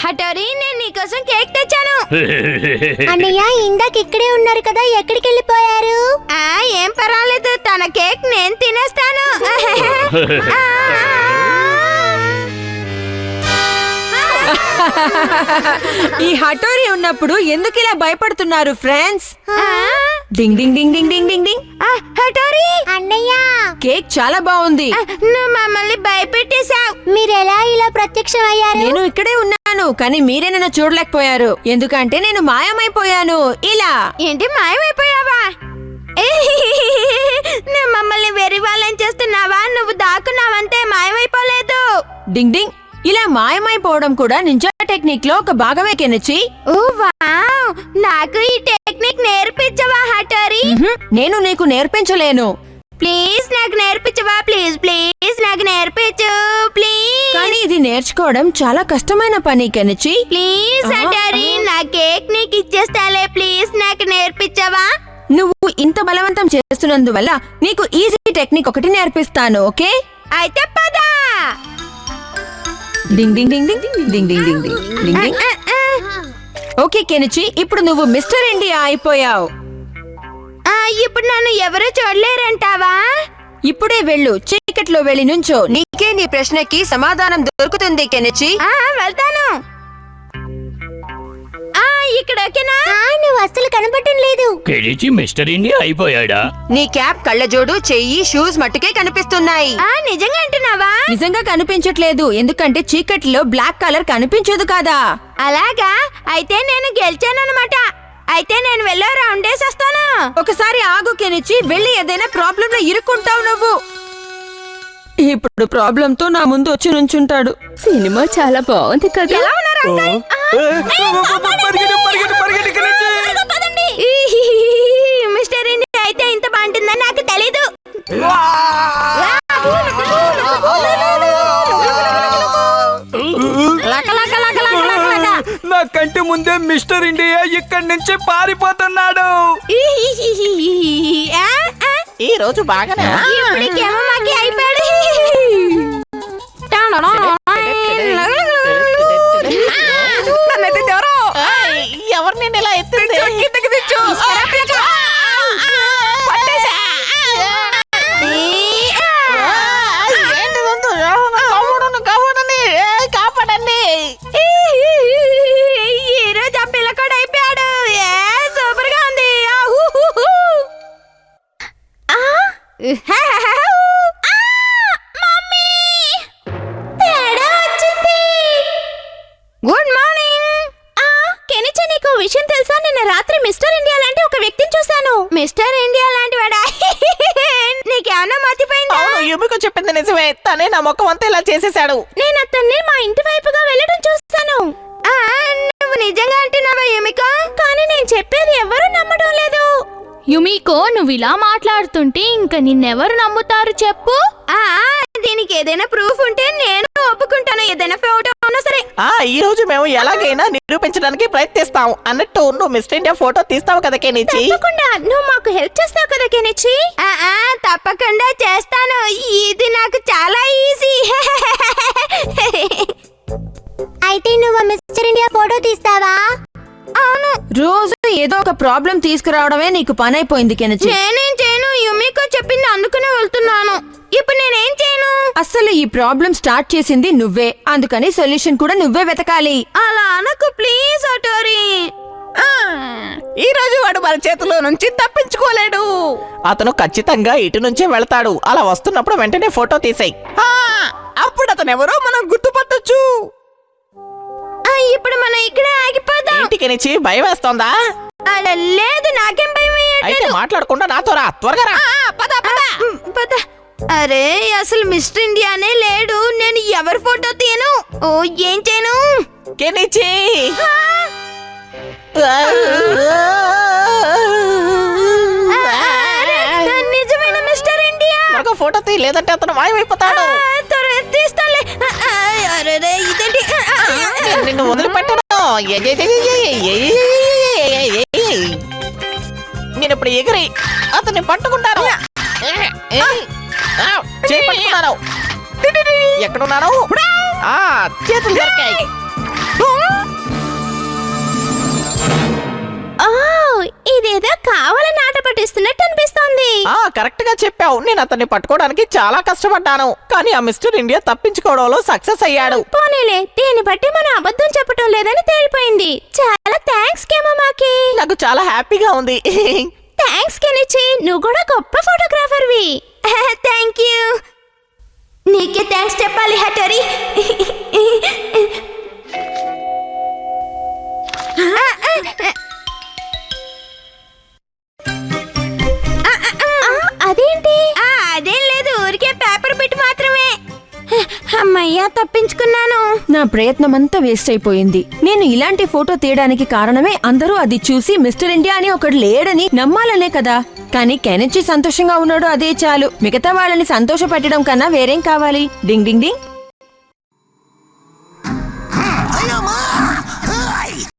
హటోరీ, నేను నీకోసం కేక్ తెచ్చాను. అన్నయ్య ఇందాక ఇక్కడే ఉన్నారు కదా, ఎక్కడికి వెళ్ళిపోయారు? ఏం పర్వాలేదు, తన కేక్ నేను తినేస్తాను. ఈ హటోరీ ఉన్నప్పుడు ఎందుకు ఇలా భయపడుతున్నారు ఫ్రెండ్స్? డింగ్ డింగ్ డింగ్ డింగ్ డింగ్ డింగ్ డింగ్. హటోరీ, అన్నయ్య కేక్ చాలా బాగుంది. నువ్వు మమ్మల్ని భయపెట్టేశావు. మీరెలా ఇలా ప్రత్యక్షమయ్యారు? నేను ఇక్కడే ఉన్నాను, కానీ మీరే నన్ను చూడలేకపోయారు. ఎందుకంటే నేను మాయమైపోయాను. ఇలా ఏంటి, మాయమైపోయావా? నువ్వు మమ్మల్ని వెర్రి వాళ్ళని చేస్తున్నావా? నువ్వు దాక్కున్నావంటే మాయమైపోలేదు. డింగ్ డింగ్. ఇలా మాయమైపోవడం కూడా నింజా టెక్నిక్ లో ఒక భాగమే కెనచి. ఓ వావ్, నాకు ఈ టెక్నిక్ నేర్పించవా హటోరీ? నేను నీకు నేర్పించలేను. ప్లీజ్ నాకు నేర్పించవా? ప్లీజ్ ప్లీజ్ నాకు నేర్పించు ప్లీజ్. కానీ ఇది నేర్చుకోవడం చాలా కష్టమైన పని కెనచి. ప్లీజ్ హటోరీ, నా కేక్ నీకు ఇచ్చేస్తాలే. ప్లీజ్ నాకు నేర్పించవా? నువ్వు ఇంత బలవంతం చేస్తున్నందువల్ల నీకు ఈజీ టెక్నిక్ ఒకటి నేర్పిస్తాను, ఓకే? అయితే పదా. డింగ్ డింగ్ డింగ్ డింగ్ డింగ్ డింగ్ డింగ్ డింగ్ డింగ్ డింగ్. ఓకే కెనచి, ఇప్పుడు నువ్వు మిస్టర్ ఇండియా అయిపోయావు. ఇప్పుడు నన్ను ఎవరు చూడలేరంటావా? ఇప్పుడే వెళ్ళు, చీకట్లో వెళ్ళి నుంచో. నీకే నీ ప్రశ్నకి సమాధానం దొరుకుతుంది కెనచి. వెళ్తాను. ఇక్కడ ఓకేనా? నువ్వు అస్సలు కనపడటం లేదు. కెనిచి మిస్టర్ ఇండియా అయిపోయాడా? నీ క్యాప్, కళ్ళజోడు, చెయ్యి, షూస్ మట్టుకే కనిపిస్తున్నాయి. నిజంగా అంటున్నావా? నిజంగా కనిపించట్లేదు, ఎందుకంటే చీకట్లో బ్లాక్ కలర్ కనిపించదు కదా. అలాగా? అయితే నేను గెలిచానన్నమాట. అయితే నేను వెళ్ళి రౌండేసి వస్తాను. ఒకసారి ఆగు కెనిచి, వెళ్ళి ఏదైనా ప్రాబ్లం లో ఇరుక్కుంటావు నువ్వు. ఇప్పుడు ప్రాబ్లం తో నా ముందు వచ్చి నుంచుంటాడు. సినిమా చాలా బాగుంది కదా. ఎలా ఉన్నారు అంకుల్? మిస్టర్ ఇండియా అయితే ఇంత బాగుంటుందని నాకు తెలీదు. నా కంటి ముందే మిస్టర్ ఇండియా ఇక్కడి నుంచి పారిపోతున్నాడు. ఈ రోజు బాగానే ఇప్పటికేమో మాకి అయిపోయాడు. ఎవరు నేను ఇలా ఎత్తింది? కాపాడండి. ఈ రోజు ఆ పిల్ల కూడా అయిపోయాడు. సూపర్ గా ఉంది. Good morning. కెనిచి, నీకు విషయం తెలుసా? నిన్న రాత్రి మిస్టర్ ఇండియా లాంటి ఒక వ్యక్తిని చూశాను. మిస్టర్ ఇండియా లాంటి వాడా? నీకేమన్నా మతిపోయిందా? యుమికో చెప్పింది నిజమే. తనే నా ముఖం అంతా ఇలా చేసేశాడు. నేను అతన్ని మా ఇంటి వైపుగా వెళ్ళడం చూస్తాను. నువ్వు నిజంగా అంటున్నావా యుమికో? కానీ నేను చెప్పేది ఎవరు నమ్మడం లేదు. యుమికో, నువ్వు ఇలా మాట్లాడుతుంటే ఇంకా నిన్నెవరు నమ్ముతారు చెప్పు? దీనికి ఏదైనా ప్రూఫ్ ఉంటే నేను ఒప్పుకుంటాను. ఏదైనా ఫోటో ఉన్నా సరే. ఈ రోజు మేము ఎలాగైనా నిరూపించడానికి ప్రయత్నిస్తాం. అన్నట్టు నువ్వు మిస్టర్ ఇండియా ఫోటో తీస్తావు కదా కెనిచి? తప్పకుండా. నువ్వు మాకు హెల్ప్ చేస్తావు కదా కెనిచి? తప్పకుండా చేస్తాను. ఇది నాకు చాలా ఈజీ. అయితే నువ్వు మిస్టర్ ఇండియా ఫోటో తీస్తావా? అవును. రోజు ఏదో ఒక ప్రాబ్లం తీసుకురావడమే నీకు పని అయిపోయింది కెనచి. నేనేం చేయను, యుమికో చెప్పింది అందుకునే వెళ్తున్నాను. ఇప్పుడు నేనేం చేయను? అసలు ఈ ప్రాబ్లం స్టార్ట్ చేసింది నువ్వే, అందుకని సొల్యూషన్ కూడా నువ్వే వెతకాలి. అలా అనకు ప్లీజ్ హటోరీ. ఈ రోజు వాడు మన చేతిలో నుంచి తప్పించుకోలేడు. అతను ఖచ్చితంగా ఇటు నుంచే వెళ్తాడు. అలా వస్తున్నప్పుడు వెంటనే ఫోటో తీసేయ్. అప్పుడు అతను ఎవరో మనం గుర్తుపట్టొచ్చు. ఇప్పుడు మనం ఇక్కడే ఆగిపోదాం. ఇంటికి నుంచి భయం వేస్తోందా? అలా లేదు, నాకేం భయం అయితే మాట్లాడకుండా నాతో రా, త్వరగా రా. పద. అరే, అసలు మిస్టర్ ఇండియానే లేడు. నేను ఎవరి ఫోటో తీయను? ఏం చేయను? కెనిచి, నిజమైన మిస్టర్ ఇండియా. త్వరగా ఫోటో తీ, లేదంటే అతను మాయమైపోతాడు. తీస్తాలే. అరే ఇదేంటి? నిన్ను వదిలిపెట్టను. నేను ఇప్పుడు ఎగిరి అతన్ని పట్టుకుంటాను. చేయి పట్టుకున్నాను. ఎక్కడున్నాను? చేతులు దొరికాయి. ఇస్తున్నట్టు అనిపిస్తోంది. కరెక్ట్ గా చెప్పావు. నేను అతన్ని పట్టుకోవడానికి చాలా కష్టపడ్డాను, కానీ ఆ మిస్టర్ ఇండియా తప్పించుకోవడంలో సక్సెస్ అయ్యాడు. పోనీలే, దీన్ని బట్టి మనం అబద్ధం చెప్పటం లేదని తేలిపోయింది. చాలా థ్యాంక్స్ కేమమాకి. నాకు చాలా హ్యాపీగా ఉంది. థ్యాంక్స్ కెనిచి, నువ్వు కూడా గొప్ప ఫోటోగ్రాఫర్వి. Thank you. నీకే థ్యాంక్స్ చెప్పాలి హటోరి. అదేంటి? అదేం లేదు, ఊరికే పేపర్ బిట్ మాత్రమే. అమ్మయ్యా, తప్పించుకున్నాను. నా ప్రయత్నమంతా వేస్ట్ అయిపోయింది. నేను ఇలాంటి ఫోటో తీయడానికి కారణమే అందరూ అది చూసి మిస్టర్ ఇండియా అని ఒకడు లేడని నమ్మాలనే కదా. కానీ కెనిచి సంతోషంగా ఉన్నాడు, అదే చాలు. మిగతా వాళ్ళని సంతోష పెట్టడం కన్నా వేరేం కావాలి? డింగ్ డింగ్ డింగ్.